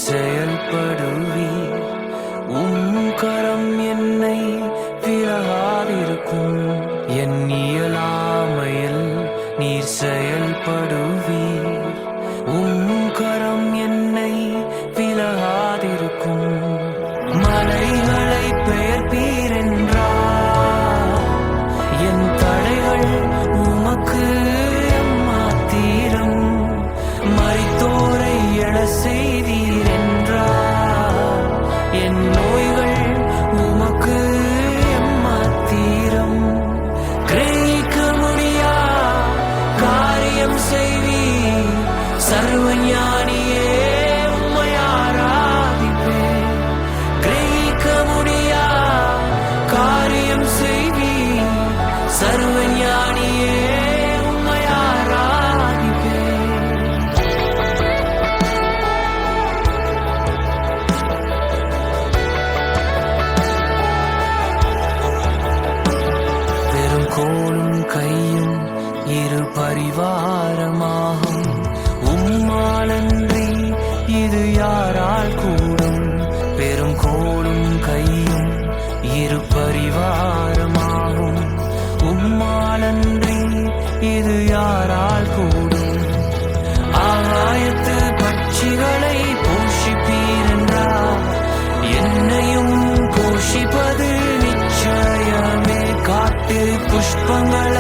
செயல்படுவீர். கரம் என்னை விலகாதிருக்கும். என் இயலாமையில் நீர் செயல்படுவீர். கரம் என்னை விலகாதிருக்கும். மலைகளை பெயர்ப்பீர் என்றார். என் தடைகள் உமக்கு எம்மாத்திரம். மரித்தோரை எழ செய்தீர் என்றார். என் நோய்கள் உமக்கு எம்மாத்திரம். கிரகிக்க முடியா காரியம் செய்வீர். சர்வஞானியே உம்மை ஆராதிப்பேன். கிரகிக்க முடியா காரியம் செய்வீர். சர்வஞானியே உம்மை ஆராதிப்பேன். பெரும் கோலும் கையும் இரு பரிவாரமாகும். உம்மாலன்றி இது யாரால் கூடும். பெரும் கோலும் கையும் இரு பரிவாரமாகும். உம்மாலன்றி இது யாரால் கூடும். ஆகாயத்து பட்சிகளை போஷிப்பீர் என்றார். என்னையும் போஷிப்பது நிச்சயமே. காட்டு புஷ்பங்களை